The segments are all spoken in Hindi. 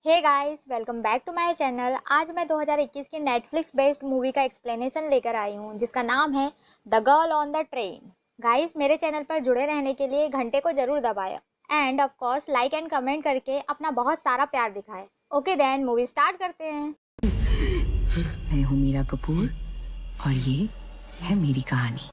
Hey guys, welcome back to my channel. आज मैं 2021 की नेटफ्लिक्स बेस्ड मूवी का एक्सप्लेनेशन लेकर आई हूँ जिसका नाम है the girl on the train. Guys, मेरे चैनल पर जुड़े रहने के लिए घंटे को जरूर दबाएं and of course like and comment करके अपना बहुत सारा प्यार दिखाएं। ओके देन, मूवी स्टार्ट करते हैं। मैं हूँ मीरा कपूर और ये है मेरी कहानी।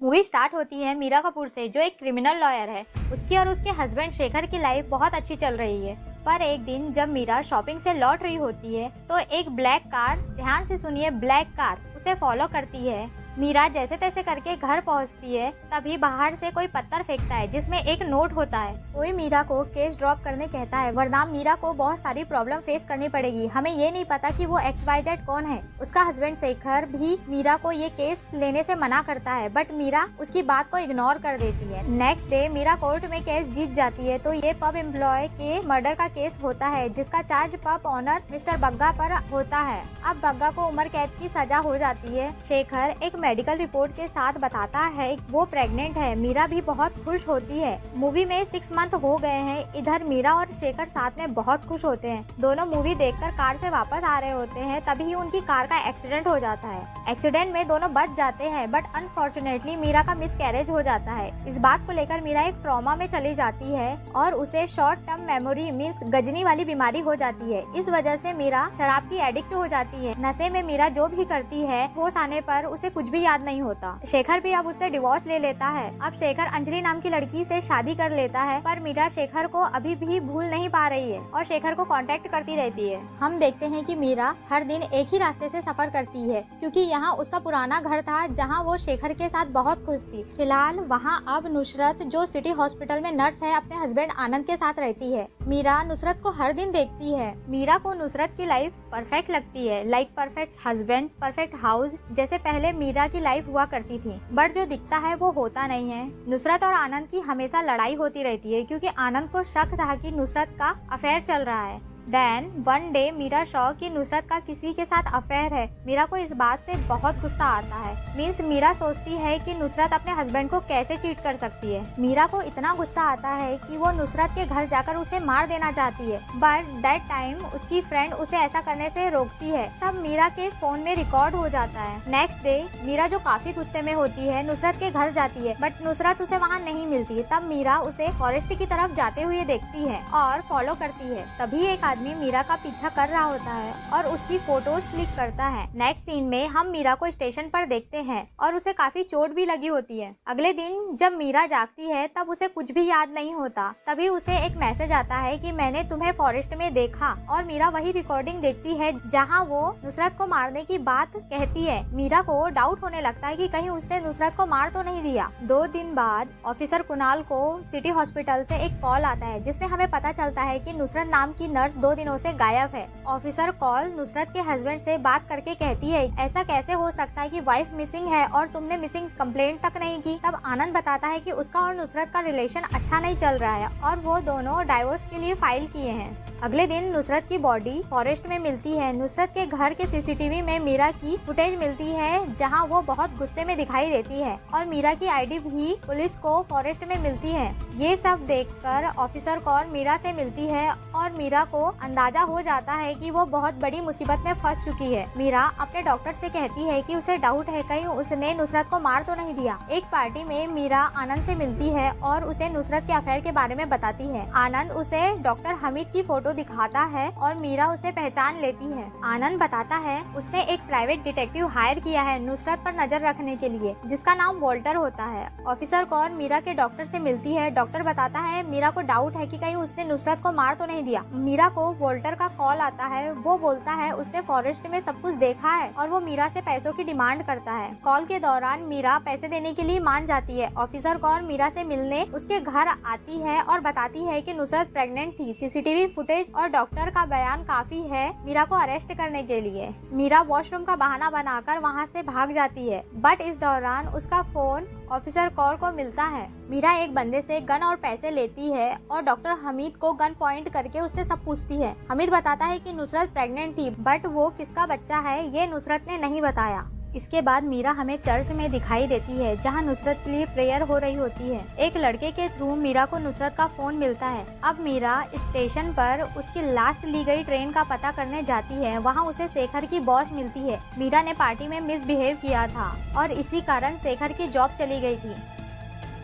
मूवी स्टार्ट होती है मीरा कपूर से, जो एक क्रिमिनल लॉयर है। उसकी और उसके हस्बैंड शेखर की लाइफ बहुत अच्छी चल रही है। पर एक दिन जब मीरा शॉपिंग से लौट रही होती है तो एक ब्लैक कार, ध्यान से सुनिए, ब्लैक कार उसे फॉलो करती है। मीरा जैसे तैसे करके घर पहुंचती है, तभी बाहर से कोई पत्थर फेंकता है जिसमें एक नोट होता है। कोई मीरा को केस ड्रॉप करने कहता है, वरना मीरा को बहुत सारी प्रॉब्लम फेस करनी पड़ेगी। हमें ये नहीं पता कि वो XYZ कौन है। उसका हस्बैंड शेखर भी मीरा को ये केस लेने से मना करता है, बट मीरा उसकी बात को इग्नोर कर देती है। नेक्स्ट डे मीरा कोर्ट में केस जीत जाती है तो ये पब एम्प्लॉय के मर्डर का केस होता है, जिसका charge pub owner mister Bagga पर होता है। अब बग्गा को उम्र कैद की सजा हो जाती है। शेखर एक मेडिकल रिपोर्ट के साथ बताता है वो प्रेग्नेंट है। मीरा भी बहुत खुश होती है। मूवी में 6 मंथ हो गए हैं। इधर मीरा और शेखर साथ में बहुत खुश होते हैं। दोनों मूवी देखकर कार से वापस आ रहे होते हैं, तभी उनकी कार का एक्सीडेंट हो जाता है। एक्सीडेंट में दोनों बच जाते हैं, बट अनफॉर्चुनेटली मीरा का मिसकैरेज हो जाता है। इस बात को लेकर मीरा एक ट्रॉमा में चली जाती है और उसे short term memory means Ghajini वाली बीमारी हो जाती है। इस वजह से मीरा शराब की एडिक्ट हो जाती है। नशे में मीरा जो भी करती है, होश आने पर उसे कुछ भी याद नहीं होता। शेखर भी अब उससे डिवोर्स ले लेता है। अब शेखर अंजलि नाम की लड़की से शादी कर लेता है, पर मीरा शेखर को अभी भी भूल नहीं पा रही है और शेखर को कांटेक्ट करती रहती है। हम देखते हैं कि मीरा हर दिन एक ही रास्ते से सफर करती है, क्योंकि यहाँ उसका पुराना घर था जहाँ वो शेखर के साथ बहुत खुश थी। फिलहाल वहाँ अब नुसरत, जो सिटी हॉस्पिटल में नर्स है, अपने हस्बैंड आनंद के साथ रहती है। मीरा नुसरत को हर दिन देखती है। मीरा को नुसरत की लाइफ परफेक्ट लगती है, like perfect husband, perfect house, जैसे पहले मीरा की लाइफ हुआ करती थी। बट जो दिखता है वो होता नहीं है। नुसरत और आनंद की हमेशा लड़ाई होती रहती है, क्योंकि आनंद को शक था कि नुसरत का अफेयर चल रहा है। Then one day Meera saw कि नुसरत का किसी के साथ अफेयर है। मीरा को इस बात से बहुत गुस्सा आता है। मीन्स मीरा सोचती है कि नुसरत अपने हस्बैंड को कैसे चीट कर सकती है। मीरा को इतना गुस्सा आता है कि वो नुसरत के घर जाकर उसे मार देना चाहती है, बट दैट टाइम उसकी फ्रेंड उसे ऐसा करने से रोकती है। सब मीरा के फोन में रिकॉर्ड हो जाता है। नेक्स्ट डे मीरा, जो काफी गुस्से में होती है, नुसरत के घर जाती है, बट नुसरत उसे वहाँ नहीं मिलती। तब मीरा उसे फॉरेस्ट की तरफ जाते हुए देखती है और फॉलो करती है। तभी एक आदमी मीरा का पीछा कर रहा होता है और उसकी फोटोज क्लिक करता है। नेक्स्ट सीन में हम मीरा को स्टेशन पर देखते हैं और उसे काफी चोट भी लगी होती है। अगले दिन जब मीरा जागती है तब उसे कुछ भी याद नहीं होता। तभी उसे एक मैसेज आता है कि मैंने तुम्हें फॉरेस्ट में देखा, और मीरा वही रिकॉर्डिंग देखती है जहाँ वो नुसरत को मारने की बात कहती है। मीरा को डाउट होने लगता है कि कहीं उसने नुसरत को मार तो नहीं दिया। 2 दिन बाद ऑफिसर कुणाल को सिटी हॉस्पिटल से एक कॉल आता है, जिसमें हमें पता चलता है कि नुसरत नाम की नर्स 2 दिनों से गायब है। ऑफिसर कॉल नुसरत के हस्बैंड से बात करके कहती है, ऐसा कैसे हो सकता है कि वाइफ मिसिंग है और तुमने मिसिंग कंप्लेंट तक नहीं की। तब आनंद बताता है कि उसका और नुसरत का रिलेशन अच्छा नहीं चल रहा है और वो दोनों डाइवोर्स के लिए फाइल किए हैं। अगले दिन नुसरत की बॉडी फॉरेस्ट में मिलती है। नुसरत के घर के सीसीटीवी में मीरा की फुटेज मिलती है, जहां वो बहुत गुस्से में दिखाई देती है, और मीरा की आईडी भी पुलिस को फॉरेस्ट में मिलती है। ये सब देखकर ऑफिसर कौर मीरा से मिलती है और मीरा को अंदाजा हो जाता है कि वो बहुत बड़ी मुसीबत में फंस चुकी है। मीरा अपने डॉक्टर से कहती है कि उसे डाउट है कहीं उसने नुसरत को मार तो नहीं दिया। एक पार्टी में मीरा आनंद से मिलती है और उसे नुसरत के अफेयर के बारे में बताती है। आनंद उसे डॉक्टर हमीद की फोटो दिखाता है और मीरा उसे पहचान लेती है। आनंद बताता है उसने एक प्राइवेट डिटेक्टिव हायर किया है नुसरत पर नजर रखने के लिए, जिसका नाम वॉल्टर होता है। ऑफिसर कौर मीरा के डॉक्टर से मिलती है। डॉक्टर बताता है मीरा को डाउट है कि कहीं उसने नुसरत को मार तो नहीं दिया। मीरा को वॉल्टर का कॉल आता है। वो बोलता है उसने फॉरेस्ट में सब कुछ देखा है और वो मीरा से पैसों की डिमांड करता है। कॉल के दौरान मीरा पैसे देने के लिए मान जाती है। ऑफिसर कौर मीरा से मिलने उसके घर आती है और बताती है कि नुसरत प्रेग्नेंट थी। सीसीटीवी फुटेज और डॉक्टर का बयान काफी है मीरा को अरेस्ट करने के लिए। मीरा वॉशरूम का बहाना बनाकर वहाँ से भाग जाती है, बट इस दौरान उसका फोन ऑफिसर कौर को मिलता है। मीरा एक बंदे से गन और पैसे लेती है और डॉक्टर हमीद को गन पॉइंट करके उससे सब पूछती है। हमीद बताता है कि नुसरत प्रेग्नेंट थी, बट वो किसका बच्चा है ये नुसरत ने नहीं बताया। इसके बाद मीरा हमें चर्च में दिखाई देती है जहां नुसरत के लिए प्रेयर हो रही होती है। एक लड़के के थ्रू मीरा को नुसरत का फोन मिलता है। अब मीरा स्टेशन पर उसकी लास्ट ली गई ट्रेन का पता करने जाती है। वहां उसे शेखर की बॉस मिलती है। मीरा ने पार्टी में मिसबिहेव किया था और इसी कारण शेखर की जॉब चली गई थी।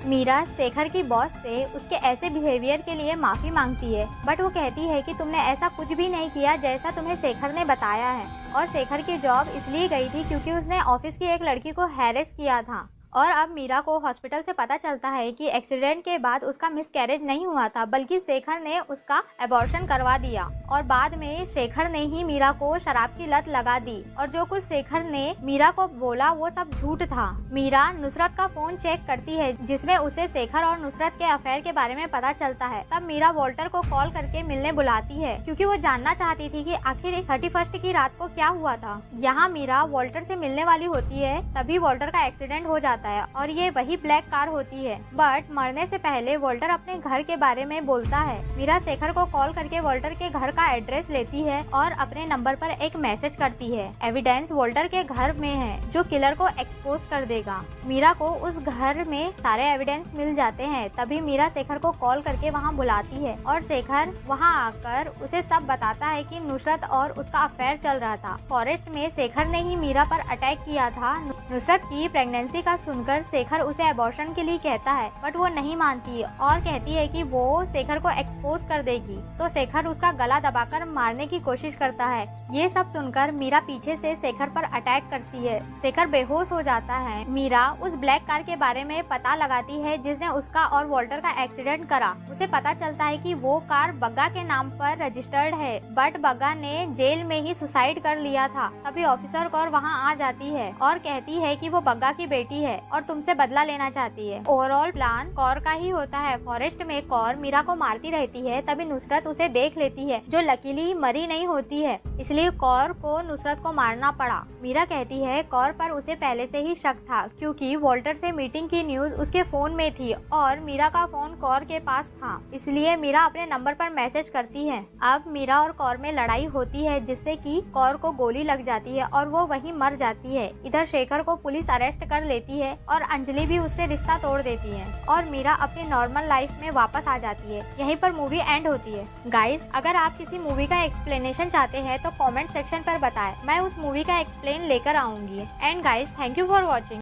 मीरा शेखर की बॉस से उसके ऐसे बिहेवियर के लिए माफी मांगती है, बट वो कहती है कि तुमने ऐसा कुछ भी नहीं किया जैसा तुम्हें शेखर ने बताया है। और शेखर की जॉब इसलिए गई थी क्योंकि उसने ऑफिस की एक लड़की को हैरेस किया था। और अब मीरा को हॉस्पिटल से पता चलता है कि एक्सीडेंट के बाद उसका मिसकैरेज नहीं हुआ था, बल्कि शेखर ने उसका एबॉर्शन करवा दिया। और बाद में शेखर ने ही मीरा को शराब की लत लगा दी और जो कुछ शेखर ने मीरा को बोला वो सब झूठ था। मीरा नुसरत का फोन चेक करती है जिसमें उसे शेखर और नुसरत के अफेयर के बारे में पता चलता है। तब मीरा वॉल्टर को कॉल करके मिलने बुलाती है क्योंकि वो जानना चाहती थी कि आखिर 31 की रात को क्या हुआ था। यहाँ मीरा वॉल्टर से मिलने वाली होती है, तभी वॉल्टर का एक्सीडेंट हो जाता है और ये वही ब्लैक कार होती है। बट मरने से पहले वॉल्टर अपने घर के बारे में बोलता है। मीरा शेखर को कॉल करके वॉल्टर के घर का एड्रेस लेती है और अपने नंबर पर एक मैसेज करती है। एविडेंस वॉल्टर के घर में है जो किलर को एक्सपोज कर देगा। मीरा को उस घर में सारे एविडेंस मिल जाते हैं। तभी मीरा शेखर को कॉल करके वहाँ बुलाती है और शेखर वहाँ आकर उसे सब बताता है कि नुसरत और उसका अफेयर चल रहा था। फॉरेस्ट में शेखर ने ही मीरा पर अटैक किया था। नुसरत की प्रेगनेंसी का सुनकर शेखर उसे एबॉर्शन के लिए कहता है, बट वो नहीं मानती और कहती है कि वो शेखर को एक्सपोज कर देगी। तो शेखर उसका गला दबाकर मारने की कोशिश करता है। ये सब सुनकर मीरा पीछे से शेखर पर अटैक करती है। शेखर बेहोश हो जाता है। मीरा उस ब्लैक कार के बारे में पता लगाती है जिसने उसका और वॉल्टर का एक्सीडेंट करा। उसे पता चलता है कि वो कार बग्गा के नाम पर रजिस्टर्ड है, बट बग्गा ने जेल में ही सुसाइड कर लिया था। तभी ऑफिसर कौर वहाँ आ जाती है और कहती है कि वो बग्गा की बेटी है और तुमसे बदला लेना चाहती है। ओवरऑल प्लान कौर का ही होता है। फॉरेस्ट में कौर मीरा को मारती रहती है, तभी नुसरत उसे देख लेती है जो लकीली मरी नहीं होती है, इसलिए कौर को नुसरत को मारना पड़ा। मीरा कहती है कौर पर उसे पहले से ही शक था क्योंकि वॉल्टर से मीटिंग की न्यूज उसके फोन में थी और मीरा का फोन कौर के पास था, इसलिए मीरा अपने नंबर पर मैसेज करती है। अब मीरा और कौर में लड़ाई होती है जिससे कि कौर को गोली लग जाती है और वो वहीं मर जाती है। इधर शेखर को पुलिस अरेस्ट कर लेती है और अंजलि भी उससे रिश्ता तोड़ देती है और मीरा अपनी नॉर्मल लाइफ में वापस आ जाती है। यहीं पर मूवी एंड होती है। गाइस, अगर आप किसी मूवी का एक्सप्लेनेशन चाहते हैं तो कमेंट सेक्शन पर बताएं, मैं उस मूवी का एक्सप्लेन लेकर आऊंगी। And guys, thank you for watching.